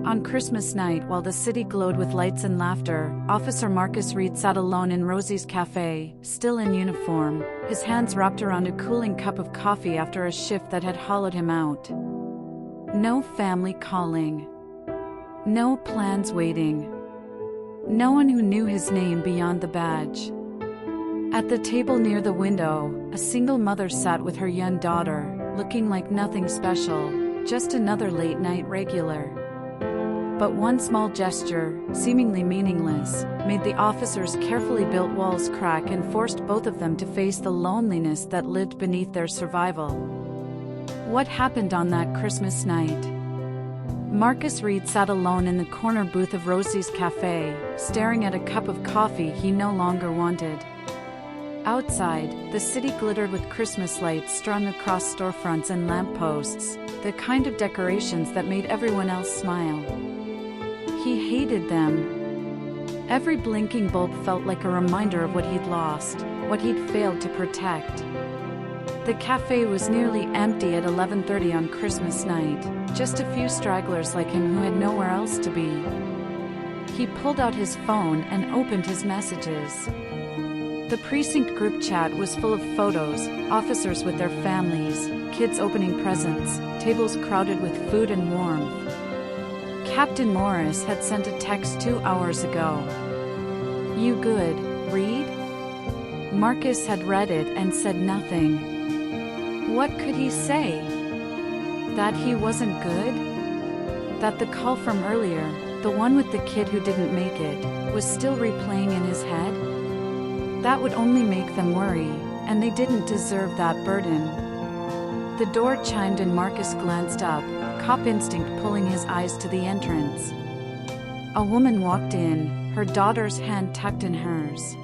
On Christmas night, while the city glowed with lights and laughter, Officer Marcus Reed sat alone in Rosie's cafe, still in uniform, his hands wrapped around a cooling cup of coffee after a shift that had hollowed him out. No family calling. No plans waiting. No one who knew his name beyond the badge. At the table near the window, a single mother sat with her young daughter, looking like nothing special, just another late-night regular. But one small gesture, seemingly meaningless, made the officer's carefully built walls crack and forced both of them to face the loneliness that lived beneath their survival. What happened on that Christmas night? Marcus Reed sat alone in the corner booth of Rosie's cafe, staring at a cup of coffee he no longer wanted. Outside, the city glittered with Christmas lights strung across storefronts and lampposts, the kind of decorations that made everyone else smile. He hated them. Every blinking bulb felt like a reminder of what he'd lost, what he'd failed to protect. The cafe was nearly empty at 11:30 on Christmas night, just a few stragglers like him who had nowhere else to be. He pulled out his phone and opened his messages. The precinct group chat was full of photos, officers with their families, kids opening presents, tables crowded with food and warmth. Captain Morris had sent a text 2 hours ago. "You good, Reed?" Marcus had read it and said nothing. What could he say? That he wasn't good? That the call from earlier, the one with the kid who didn't make it, was still replaying in his head? That would only make them worry, and they didn't deserve that burden. The door chimed and Marcus glanced up, cop instinct pulling his eyes to the entrance. A woman walked in, her daughter's hand tucked in hers.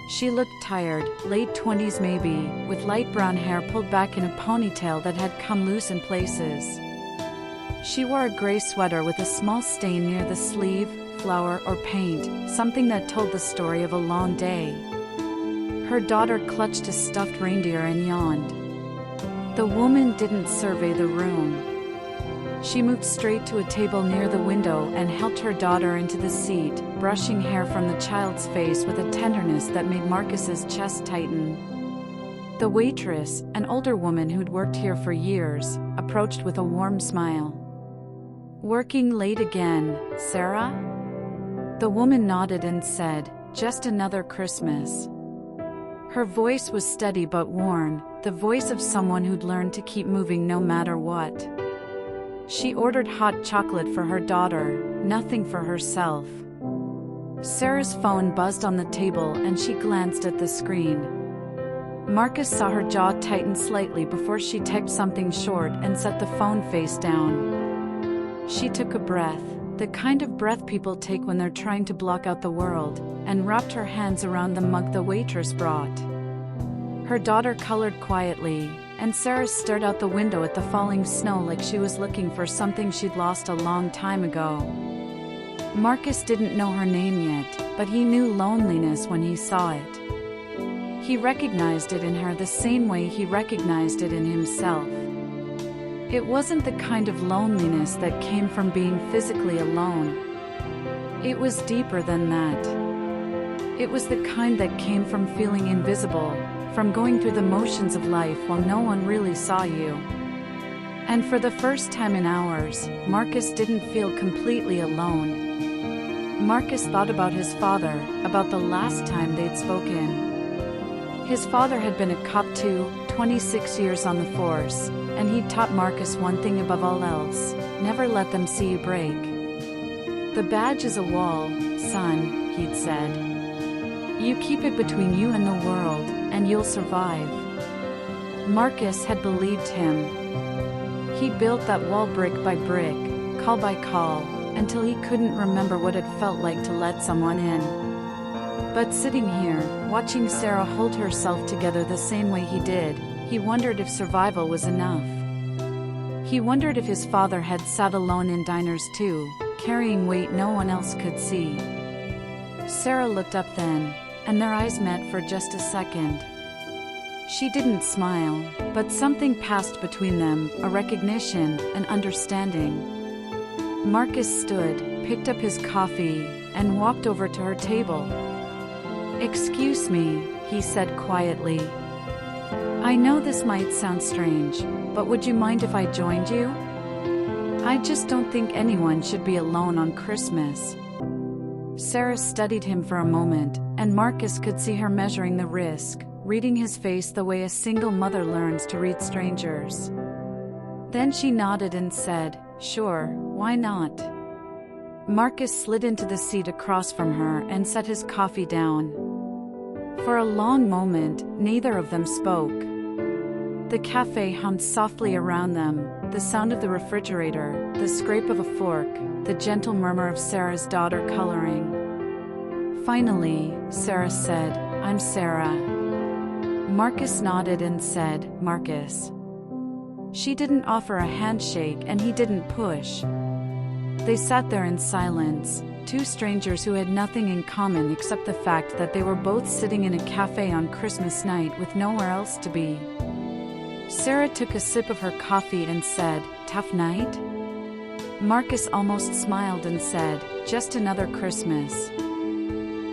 She looked tired, late 20s maybe, with light brown hair pulled back in a ponytail that had come loose in places. She wore a gray sweater with a small stain near the sleeve, flour or paint, something that told the story of a long day. Her daughter clutched a stuffed reindeer and yawned. The woman didn't survey the room. She moved straight to a table near the window and helped her daughter into the seat, brushing hair from the child's face with a tenderness that made Marcus's chest tighten. The waitress, an older woman who'd worked here for years, approached with a warm smile. "Working late again, Sarah?" The woman nodded and said, "Just another Christmas." Her voice was steady but worn, the voice of someone who'd learned to keep moving no matter what. She ordered hot chocolate for her daughter, nothing for herself. Sarah's phone buzzed on the table and she glanced at the screen. Marcus saw her jaw tighten slightly before she typed something short and set the phone face down. She took a breath, the kind of breath people take when they're trying to block out the world, and wrapped her hands around the mug the waitress brought. Her daughter colored quietly, and Sarah stared out the window at the falling snow like she was looking for something she'd lost a long time ago. Marcus didn't know her name yet, but he knew loneliness when he saw it. He recognized it in her the same way he recognized it in himself. It wasn't the kind of loneliness that came from being physically alone. It was deeper than that. It was the kind that came from feeling invisible, from going through the motions of life while no one really saw you. And for the first time in hours, Marcus didn't feel completely alone. Marcus thought about his father, about the last time they'd spoken. His father had been a cop too, 26 years on the force, and he'd taught Marcus one thing above all else: never let them see you break. "The badge is a wall, son," he'd said. "You keep it between you and the world, and you'll survive." Marcus had believed him. He built that wall brick by brick, call by call, until he couldn't remember what it felt like to let someone in. But sitting here, watching Sarah hold herself together the same way he did, he wondered if survival was enough. He wondered if his father had sat alone in diners too, carrying weight no one else could see. Sarah looked up then, and their eyes met for just a second. She didn't smile, but something passed between them, a recognition, an understanding. Marcus stood, picked up his coffee, and walked over to her table. "Excuse me," he said quietly. "I know this might sound strange, but would you mind if I joined you? I just don't think anyone should be alone on Christmas." Sarah studied him for a moment, and Marcus could see her measuring the risk, reading his face the way a single mother learns to read strangers. Then she nodded and said, "Sure, why not?" Marcus slid into the seat across from her and set his coffee down. For a long moment, neither of them spoke. The cafe hummed softly around them, the sound of the refrigerator, the scrape of a fork, the gentle murmur of Sarah's daughter coloring. Finally, Sarah said, "I'm Sarah." Marcus nodded and said, "Marcus." She didn't offer a handshake and he didn't push. They sat there in silence, two strangers who had nothing in common except the fact that they were both sitting in a cafe on Christmas night with nowhere else to be. Sarah took a sip of her coffee and said, "Tough night?" Marcus almost smiled and said, "Just another Christmas."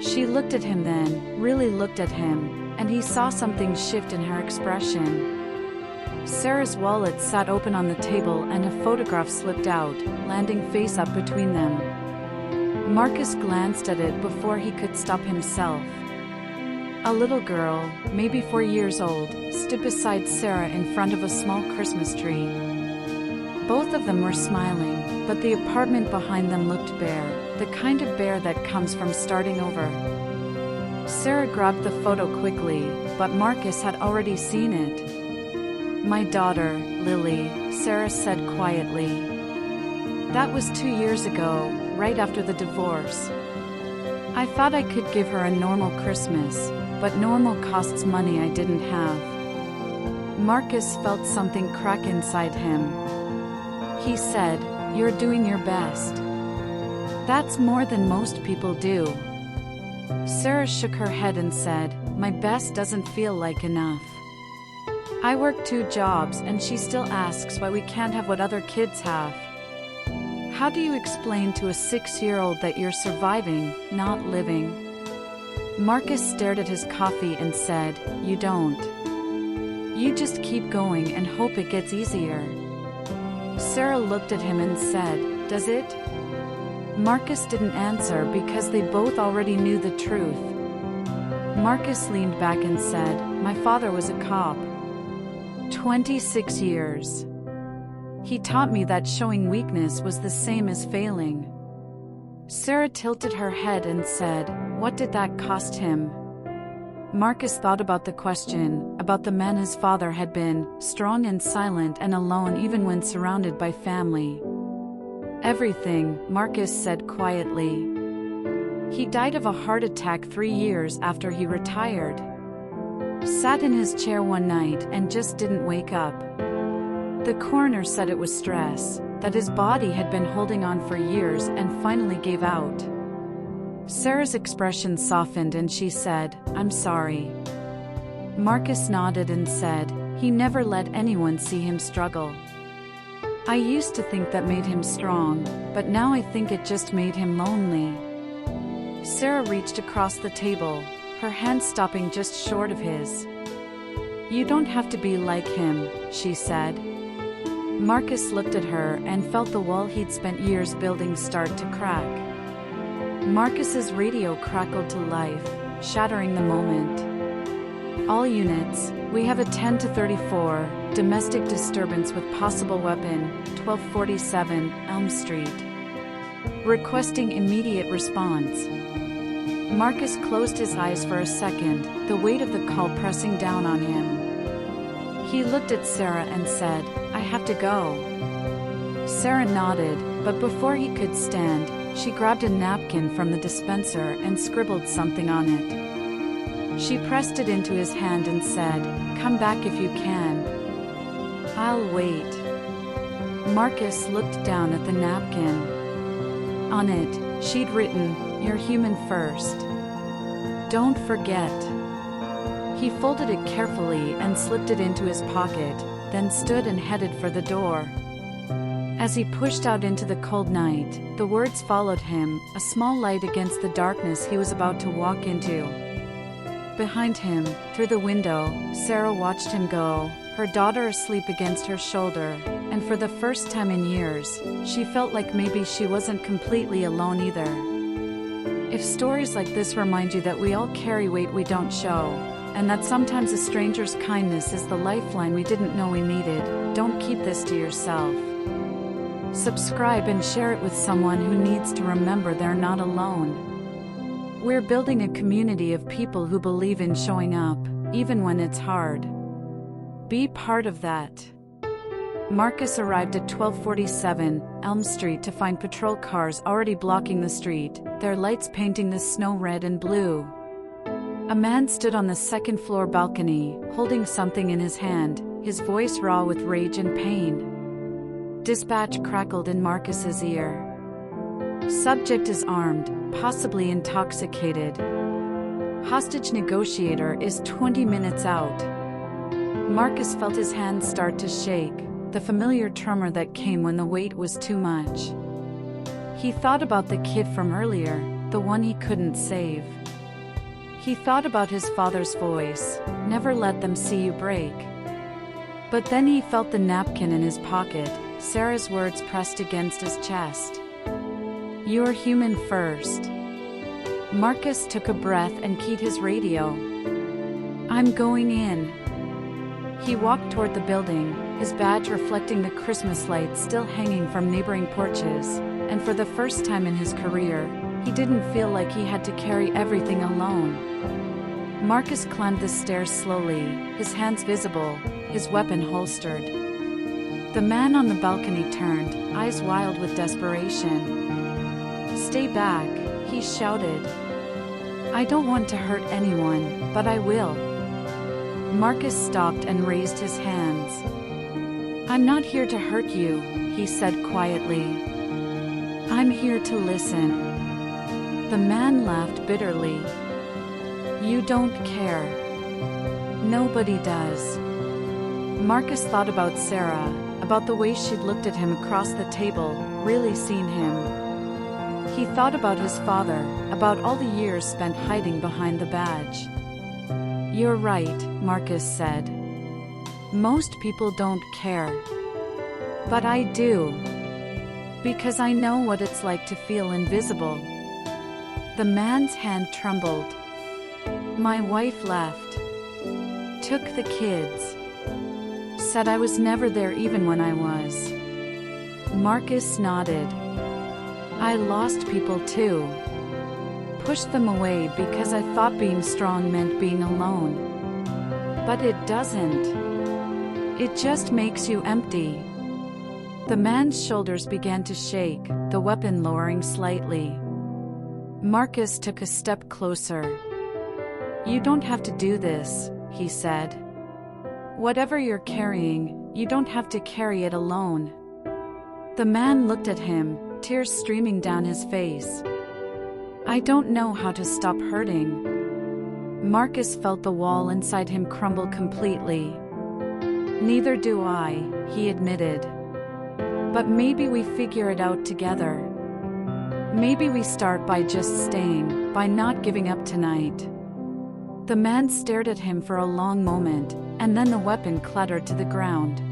She looked at him then, really looked at him, and he saw something shift in her expression. Sarah's wallet sat open on the table and a photograph slipped out, landing face up between them. Marcus glanced at it before he could stop himself. A little girl, maybe 4 years old, stood beside Sarah in front of a small Christmas tree. Both of them were smiling, but the apartment behind them looked bare, the kind of bare that comes from starting over. Sarah grabbed the photo quickly, but Marcus had already seen it. "My daughter, Lily," Sarah said quietly. "That was 2 years ago, right after the divorce. I thought I could give her a normal Christmas, but normal costs money I didn't have." Marcus felt something crack inside him. He said, "You're doing your best. That's more than most people do." Sarah shook her head and said, "My best doesn't feel like enough. I work 2 jobs and she still asks why we can't have what other kids have. How do you explain to a 6-year-old that you're surviving, not living?" Marcus stared at his coffee and said, "You don't. You just keep going and hope it gets easier." Sarah looked at him and said, "Does it?" Marcus didn't answer because they both already knew the truth. Marcus leaned back and said, "My father was a cop. 26 years. He taught me that showing weakness was the same as failing." Sarah tilted her head and said, "What did that cost him?" Marcus thought about the question, about the man his father had been, strong and silent and alone even when surrounded by family. "Everything," Marcus said quietly. "He died of a heart attack 3 years after he retired. Sat in his chair one night and just didn't wake up. The coroner said it was stress, that his body had been holding on for years and finally gave out." Sarah's expression softened and she said, "I'm sorry." Marcus nodded and said, "He never let anyone see him struggle. I used to think that made him strong, but now I think it just made him lonely." Sarah reached across the table, her hand stopping just short of his. "You don't have to be like him," she said. Marcus looked at her and felt the wall he'd spent years building start to crack. Marcus's radio crackled to life, shattering the moment. "All units, we have a 10 to 34, domestic disturbance with possible weapon, 1247 Elm Street. Requesting immediate response." Marcus closed his eyes for a second, the weight of the call pressing down on him. He looked at Sarah and said, "I have to go." Sarah nodded, but before he could stand, she grabbed a napkin from the dispenser and scribbled something on it. She pressed it into his hand and said, "Come back if you can." "I'll wait." Marcus looked down at the napkin. On it, she'd written, "You're human first. Don't forget." He folded it carefully and slipped it into his pocket, then stood and headed for the door. As he pushed out into the cold night, the words followed him, a small light against the darkness he was about to walk into. Behind him, through the window, Sarah watched him go, her daughter asleep against her shoulder, and for the first time in years, she felt like maybe she wasn't completely alone either. If stories like this remind you that we all carry weight we don't show, and that sometimes a stranger's kindness is the lifeline we didn't know we needed, don't keep this to yourself. Subscribe and share it with someone who needs to remember they're not alone. We're building a community of people who believe in showing up, even when it's hard. Be part of that. Marcus arrived at 1247 Elm Street to find patrol cars already blocking the street, their lights painting the snow red and blue. A man stood on the second-floor balcony, holding something in his hand, his voice raw with rage and pain. Dispatch crackled in Marcus's ear. Subject is armed, possibly intoxicated. Hostage negotiator is 20 minutes out. Marcus felt his hands start to shake, the familiar tremor that came when the weight was too much. He thought about the kid from earlier, the one he couldn't save. He thought about his father's voice, "Never let them see you break." But then he felt the napkin in his pocket, Sarah's words pressed against his chest. "You're human first." Marcus took a breath and keyed his radio. "I'm going in." He walked toward the building, his badge reflecting the Christmas lights still hanging from neighboring porches, and for the first time in his career, he didn't feel like he had to carry everything alone. Marcus climbed the stairs slowly, his hands visible, his weapon holstered. The man on the balcony turned, eyes wild with desperation. "Stay back," he shouted. "I don't want to hurt anyone, but I will." Marcus stopped and raised his hands. "I'm not here to hurt you," he said quietly. "I'm here to listen." The man laughed bitterly. "You don't care." "Nobody does." Marcus thought about Sarah, about the way she'd looked at him across the table, really seen him. He thought about his father, about all the years spent hiding behind the badge. "You're right," Marcus said. "Most people don't care. But I do. Because I know what it's like to feel invisible." The man's hand trembled. "My wife left. Took the kids. Said I was never there even when I was." Marcus nodded. "I lost people too. Pushed them away because I thought being strong meant being alone. But it doesn't. It just makes you empty." The man's shoulders began to shake, the weapon lowering slightly. Marcus took a step closer. "You don't have to do this," he said. "Whatever you're carrying, you don't have to carry it alone." The man looked at him, tears streaming down his face. "I don't know how to stop hurting." Marcus felt the wall inside him crumble completely. "Neither do I," he admitted. "But maybe we figure it out together. Maybe we start by just staying, by not giving up tonight." The man stared at him for a long moment, and then the weapon clattered to the ground.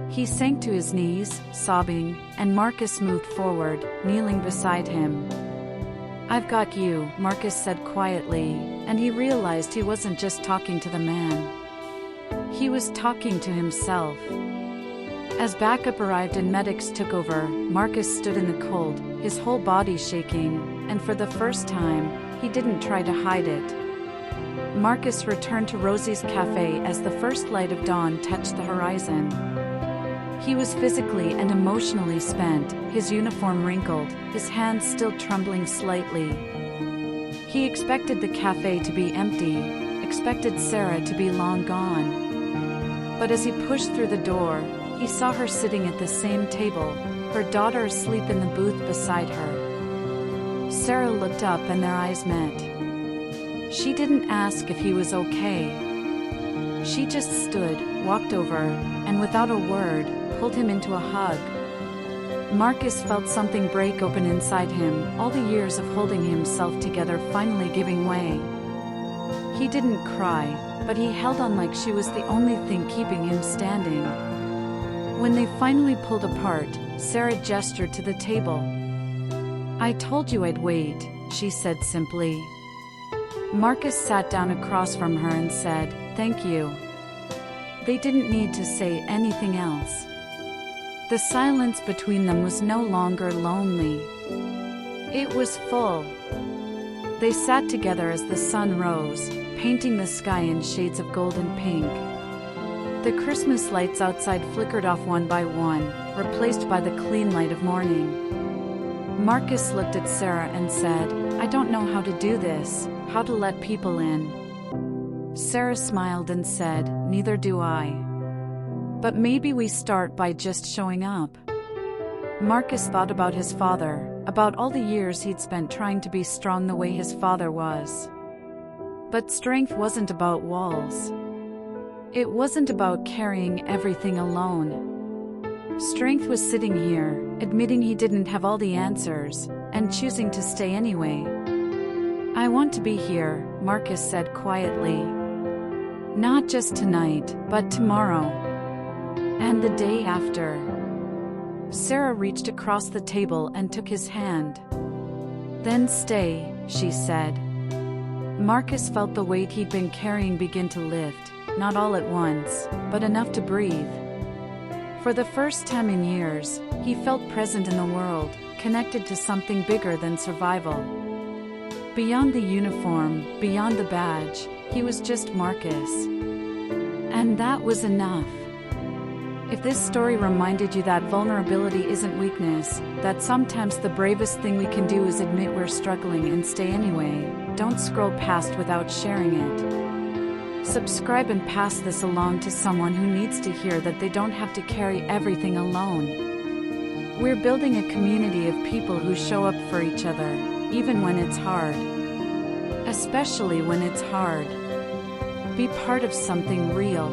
He sank to his knees, sobbing, and Marcus moved forward, kneeling beside him. "I've got you," Marcus said quietly, and he realized he wasn't just talking to the man. He was talking to himself. As backup arrived and medics took over, Marcus stood in the cold, his whole body shaking, and for the first time, he didn't try to hide it. Marcus returned to Rosie's cafe as the first light of dawn touched the horizon. He was physically and emotionally spent, his uniform wrinkled, his hands still trembling slightly. He expected the cafe to be empty, expected Sarah to be long gone. But as he pushed through the door, he saw her sitting at the same table, her daughter asleep in the booth beside her. Sarah looked up and their eyes met. She didn't ask if he was okay. She just stood, walked over, and without a word, pulled him into a hug. Marcus felt something break open inside him, all the years of holding himself together finally giving way. He didn't cry, but he held on like she was the only thing keeping him standing. When they finally pulled apart, Sarah gestured to the table. "I told you I'd wait," she said simply. Marcus sat down across from her and said, "Thank you." They didn't need to say anything else. The silence between them was no longer lonely. It was full. They sat together as the sun rose, painting the sky in shades of gold and pink. The Christmas lights outside flickered off one by one, replaced by the clean light of morning. Marcus looked at Sarah and said, "I don't know how to do this, how to let people in." Sarah smiled and said, "Neither do I. But maybe we start by just showing up." Marcus thought about his father, about all the years he'd spent trying to be strong the way his father was. But strength wasn't about walls. It wasn't about carrying everything alone. Strength was sitting here, admitting he didn't have all the answers, and choosing to stay anyway. "I want to be here," Marcus said quietly. "Not just tonight, but tomorrow. And the day after." Sarah reached across the table and took his hand. "Then stay," she said. Marcus felt the weight he'd been carrying begin to lift, not all at once, but enough to breathe. For the first time in years, he felt present in the world, connected to something bigger than survival. Beyond the uniform, beyond the badge, he was just Marcus. And that was enough. If this story reminded you that vulnerability isn't weakness, that sometimes the bravest thing we can do is admit we're struggling and stay anyway, don't scroll past without sharing it. Subscribe and pass this along to someone who needs to hear that they don't have to carry everything alone. We're building a community of people who show up for each other, even when it's hard. Especially when it's hard. Be part of something real.